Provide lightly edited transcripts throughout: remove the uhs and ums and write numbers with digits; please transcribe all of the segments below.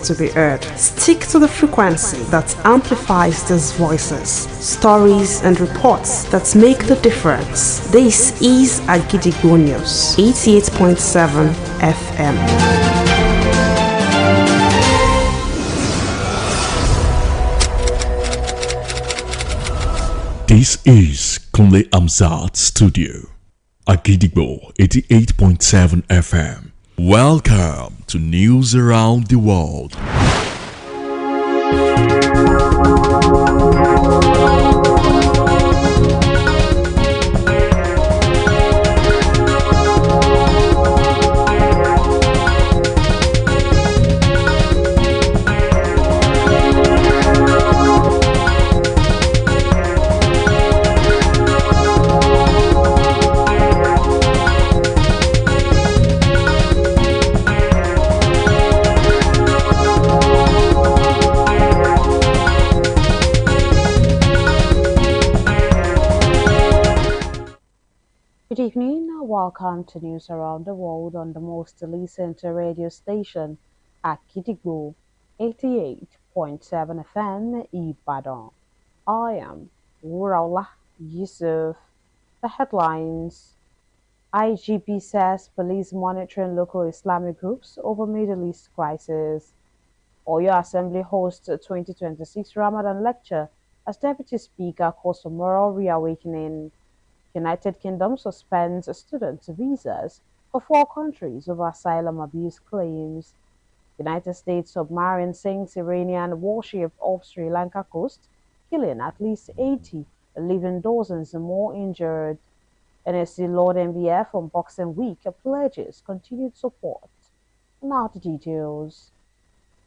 to be heard. Stick to the frequency that amplifies these voices, stories, and reports that make the difference. This is Agidigbo News, 88.7 FM. This is Kunle Amzat Studio, Agidigbo 88.7 FM. Welcome to News Around the World. Good evening, welcome to News Around the World on the most listened to radio station, Agidigbo 88.7 FM, Ibadan. I am WURAOLA, YUSUFF. The headlines: IGP says police monitoring local Islamic groups over Middle East crisis. Oyo Assembly hosts a 2026 Ramadan lecture as Deputy Speaker calls for moral reawakening. United Kingdom suspends student visas for 4 countries over asylum abuse claims. United States submarine sinks Iranian warship off Sri Lanka coast, killing at least 80, leaving dozens more injured. NSC Lord MBF on Boxing Week pledges continued support. Now the details.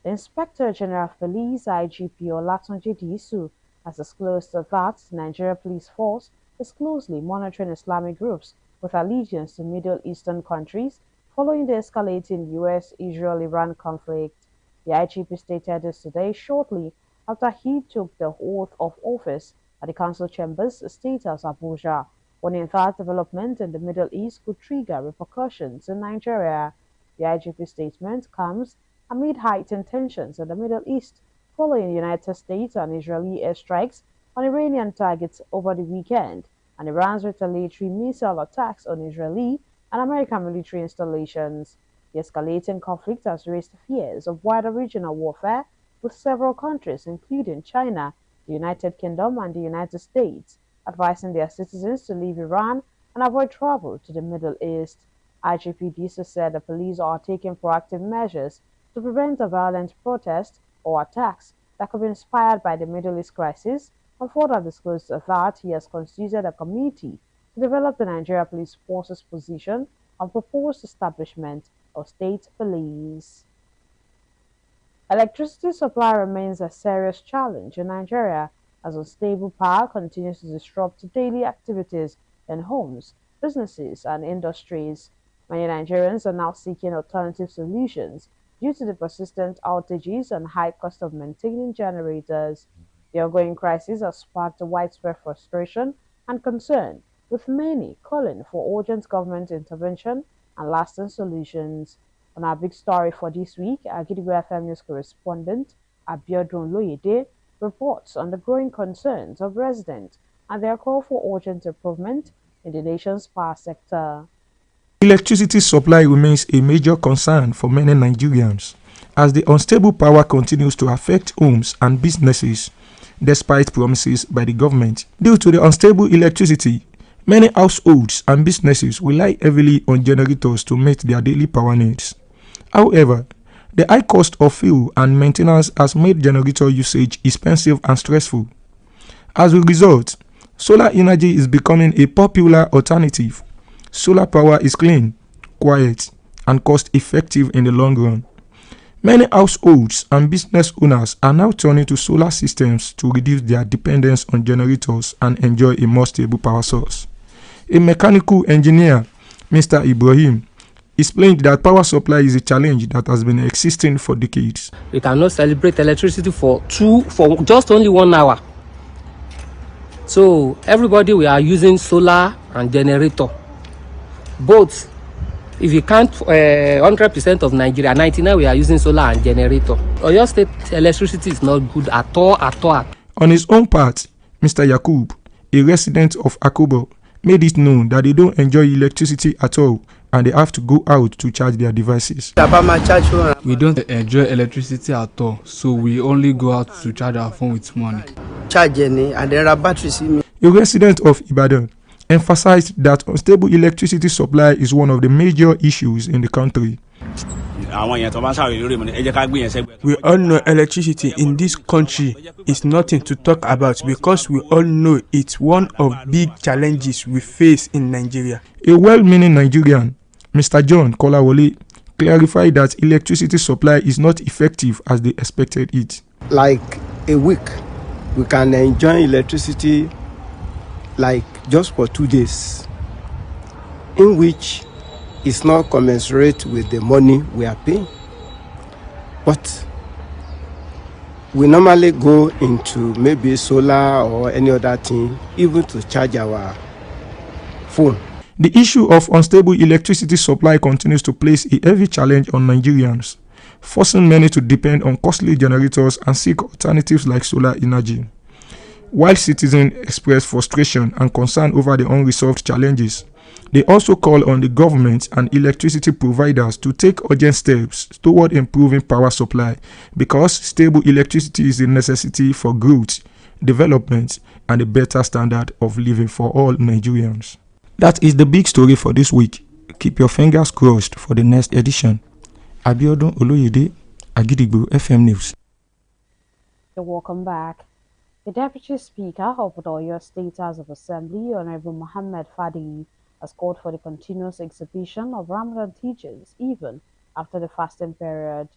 The Inspector General of Police, IGP Olatunji Disu, has disclosed that the Nigeria Police Force is closely monitoring Islamic groups with allegiance to Middle Eastern countries following the escalating US-Israel-Iran conflict. The IGP stated this today shortly after he took the oath of office at the Council Chambers State House Abuja, warning that development in the Middle East could trigger repercussions in Nigeria. The IGP statement comes amid heightened tensions in the Middle East following United States and Israeli airstrikes on Iranian targets over the weekend and Iran's retaliatory missile attacks on Israeli and American military installations. The escalating conflict has raised fears of wider regional warfare with several countries, including China, the United Kingdom, and the United States, advising their citizens to leave Iran and avoid travel to the Middle East. IGP Disu said the police are taking proactive measures to prevent a violent protest or attacks that could be inspired by the Middle East crisis, and further disclosed that he has constituted a committee to develop the Nigeria Police Force's position on proposed establishment of state police. Electricity supply remains a serious challenge in Nigeria as unstable power continues to disrupt daily activities in homes, businesses, and industries. Many Nigerians are now seeking alternative solutions due to the persistent outages and high cost of maintaining generators. The ongoing crisis has sparked widespread frustration and concern, with many calling for urgent government intervention and lasting solutions. On our big story for this week, Agidigbo FM News correspondent Abiodun Loyede reports on the growing concerns of residents and their call for urgent improvement in the nation's power sector. Electricity supply remains a major concern for many Nigerians, as the unstable power continues to affect homes and businesses. Despite promises by the government, due to the unstable electricity, many households and businesses rely heavily on generators to meet their daily power needs. However, the high cost of fuel and maintenance has made generator usage expensive and stressful. As a result, solar energy is becoming a popular alternative. Solar power is clean, quiet, and cost-effective in the long run. Many households and business owners are now turning to solar systems to reduce their dependence on generators and enjoy a more stable power source. A mechanical engineer, Mr. Ibrahim, explained that power supply is a challenge that has been existing for decades. We cannot celebrate electricity for just only 1 hour. So everybody, we are using solar and generator. Both If you count 100% of Nigeria, 99 we are using solar and generator. Oyo State electricity is not good at all, at all. On his own part, Mr. Yakub, a resident of Akobo, made it known that they don't enjoy electricity at all and they have to go out to charge their devices. We don't enjoy electricity at all, so we only go out to charge our phone with money. A resident of Ibadan emphasized that unstable electricity supply is one of the major issues in the country. We all know electricity in this country is nothing to talk about because we all know it's one of big challenges we face in Nigeria. A well-meaning Nigerian, Mr. John Kolawole, clarified that electricity supply is not effective as they expected it. Like a week, we can enjoy electricity like just for 2 days, in which it's not commensurate with the money we are paying. But we normally go into maybe solar or any other thing, even to charge our phone. The issue of unstable electricity supply continues to place a heavy challenge on Nigerians, forcing many to depend on costly generators and seek alternatives like solar energy. While citizens express frustration and concern over the unresolved challenges, they also call on the government and electricity providers to take urgent steps toward improving power supply because stable electricity is a necessity for growth, development, and a better standard of living for all Nigerians. That is the big story for this week. Keep your fingers crossed for the next edition. Abiodun Oloyede, Agidigbo FM News. Welcome back. The Deputy Speaker of the Oyo State House of Assembly, Honorable Mohammed Fadi, has called for the continuous exhibition of Ramadan teachings even after the fasting period.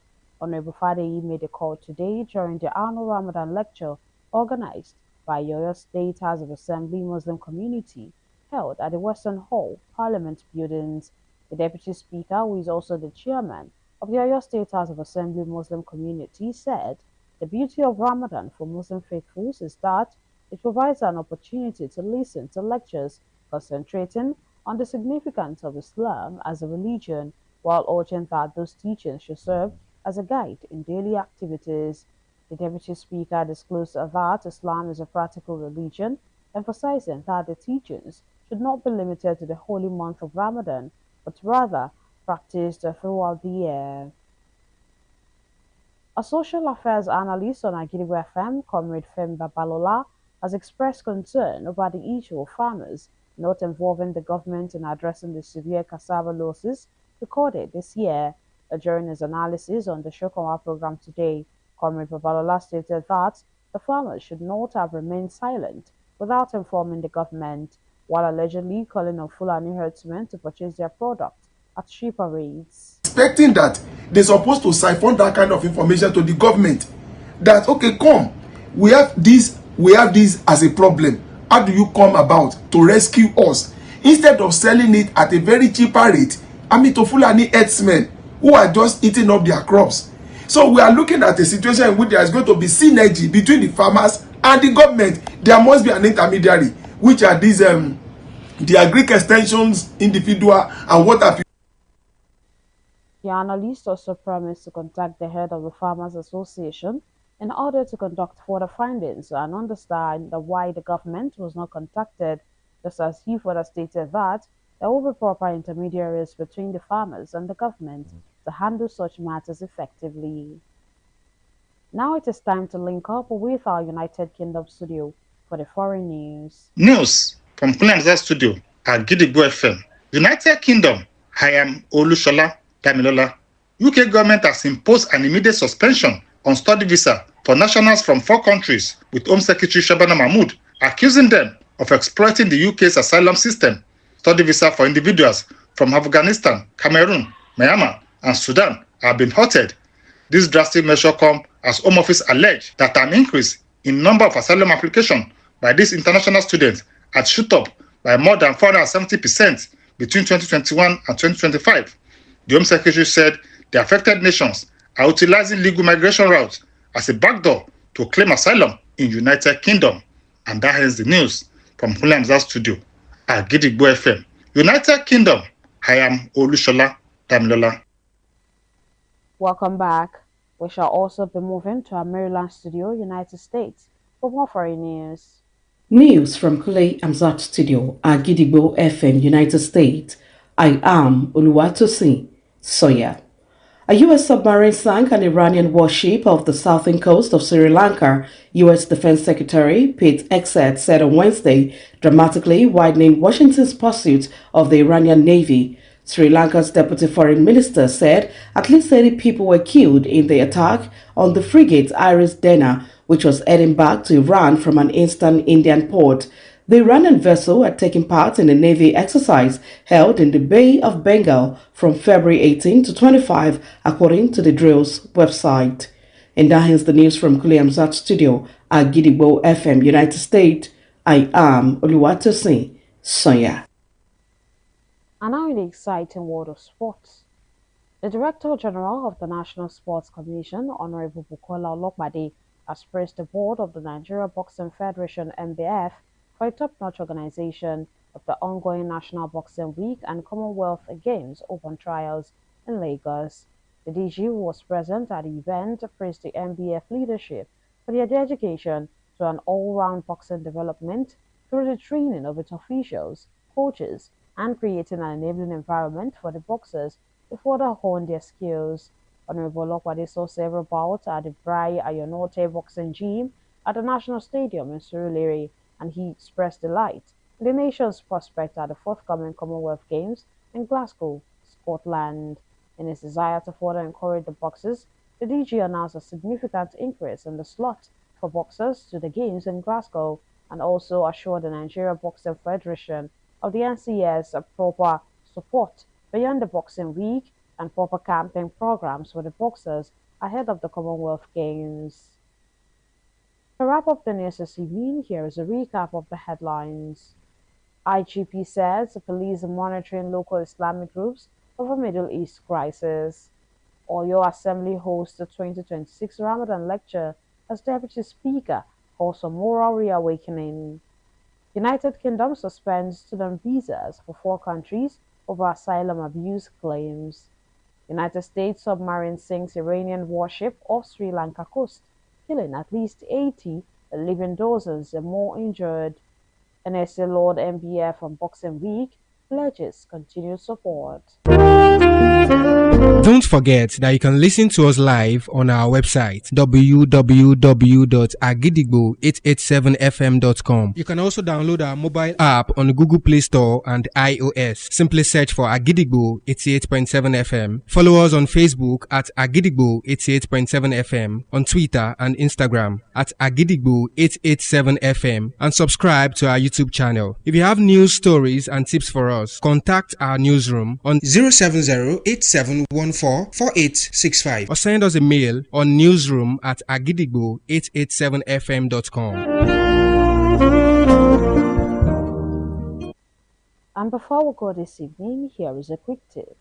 Honorable Fadi made a call today during the annual Ramadan lecture organized by Oyo State House of Assembly Muslim community held at the Western Hall, Parliament Buildings. The Deputy Speaker, who is also the chairman of the Oyo State House of Assembly Muslim community, said the beauty of Ramadan for Muslim faithfuls is that it provides an opportunity to listen to lectures concentrating on the significance of Islam as a religion, while urging that those teachings should serve as a guide in daily activities. The Deputy Speaker disclosed that Islam is a practical religion, emphasizing that the teachings should not be limited to the holy month of Ramadan, but rather practiced throughout the year. A social affairs analyst on Agidigbo FM, Comrade Femba Balola, has expressed concern over the issue of farmers not involving the government in addressing the severe cassava losses recorded this year. During his analysis on the Shokowa program today, Comrade Balola stated that the farmers should not have remained silent without informing the government, while allegedly calling on Fulani herdsmen to purchase their product at cheaper rates. Expecting that they're supposed to siphon that kind of information to the government, that okay, come, we have this as a problem. How do you come about to rescue us? Instead of selling it at a very cheaper rate, to Fulani herdsmen who are just eating up their crops. So we are looking at a situation in which there is going to be synergy between the farmers and the government. There must be an intermediary, which are these the agric extensions individual and what have you. The analyst also promised to contact the head of the Farmers Association in order to conduct further findings and understand why the government was not contacted, just as he further stated that there will be proper intermediaries between the farmers and the government to handle such matters effectively. Now it is time to link up with our United Kingdom studio for the foreign news. News from Kulanza Studio at Gidigbo FM. United Kingdom, I am Olushola Damilola. UK government has imposed an immediate suspension on study visa for nationals from 4 countries, with Home Secretary Shabana Mahmood accusing them of exploiting the UK's asylum system. Study visa for individuals from Afghanistan, Cameroon, Myanmar, and Sudan have been halted. This drastic measure comes as Home Office alleged that an increase in number of asylum applications by these international students had shot up by more than 470% between 2021 and 2025. The Home Secretary said the affected nations are utilizing legal migration routes as a backdoor to claim asylum in United Kingdom. And that ends the news from Hulamza Studio at Gidigbo FM. United Kingdom, I am Olushola Damilola. Welcome back. We shall also be moving to our Maryland studio, United States, for more foreign news. News from Kule Amzat Studio, Agidigbo FM, United States. I am Oluwatosin Soya. A U.S. submarine sank an Iranian warship off the southern coast of Sri Lanka, U.S. Defense Secretary Pete Hegseth said on Wednesday, dramatically widening Washington's pursuit of the Iranian Navy. Sri Lanka's Deputy Foreign Minister said at least 30 people were killed in the attack on the frigate Iris Dena, which was heading back to Iran from an eastern Indian port. The Iranian vessel had taken part in a Navy exercise held in the Bay of Bengal from February 18 to 25, according to the drill's website. And that ends the news from Kule Amzat Studio at Gidigbo FM, United States. I am Oluwatosin Sonya. And now in the exciting world of sports. The Director General of the National Sports Commission, Honorable Bukola Olopade, has praised the board of the Nigeria Boxing Federation (NBF) for a top-notch organization of the ongoing National Boxing Week and Commonwealth Games Open Trials in Lagos. The DG, who was present at the event, praised the NBF leadership for their dedication to an all-round boxing development through the training of its officials, coaches, and creating an enabling environment for the boxers to further hone their skills. Honorable Olopade saw several bouts at the Brai Ayonote Boxing Gym at the National Stadium in Surulere, and he expressed delight in the nation's prospect at the forthcoming Commonwealth Games in Glasgow, Scotland. In his desire to further encourage the boxers, the DG announced a significant increase in the slot for boxers to the Games in Glasgow, and also assured the Nigeria Boxing Federation of the NCS proper support beyond the Boxing Week and proper camping programs for the boxers ahead of the Commonwealth Games. To wrap up the news this evening, here is a recap of the headlines. IGP says the police are monitoring local Islamic groups over Middle East crisis. Oyo Assembly hosts the 2026 Ramadan lecture as Deputy Speaker calls for moral reawakening. United Kingdom suspends student visas for 4 countries over asylum abuse claims. United States submarine sinks Iranian warship off Sri Lanka coast, killing at least 80, leaving dozens more injured. NSA Lord NBF on Boxing Week pledges continued support. Don't forget that you can listen to us live on our website www.agidigbo887fm.com. You can also download our mobile app on Google Play Store and iOS. Simply search for Agidigbo 88.7 FM. Follow us on Facebook at Agidigbo 88.7 FM, on Twitter and Instagram at Agidigbo 887 FM, and subscribe to our YouTube channel. If you have news, stories and tips for us, contact our newsroom on 070-8714-4865 or send us a mail on newsroom@agidigbo887fm.com. And before we go this evening, here is a quick tip.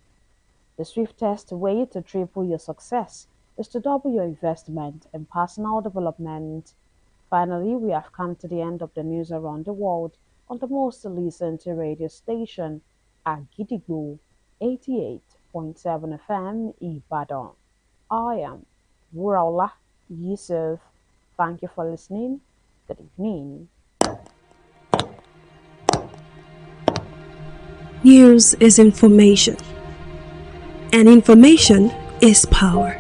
The swiftest way to triple your success is to double your investment in personal development. Finally, we have come to the end of the news around the world on the most listened to radio station, Agidigbo 88.7 FM Ibadan. I am WURAOLA YUSUFF. Thank you for listening. Good evening. News is information, and information is power.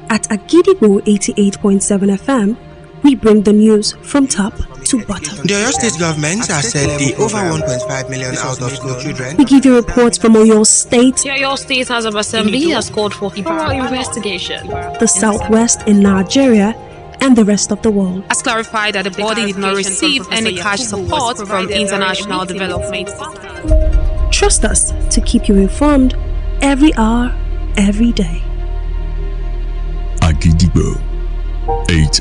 At Agidigbo 88.7 FM, we bring the news from top to bottom. The Oyo State government has said the over 1.5 million out-of-school children. We give you reports from Oyo State. The Oyo State House of Assembly has called for thorough investigation. The Southwest in Nigeria and the rest of the world. Has clarified that the body did not receive any cash support from international development. Trust us to keep you informed every hour, every day. Agidigbo 8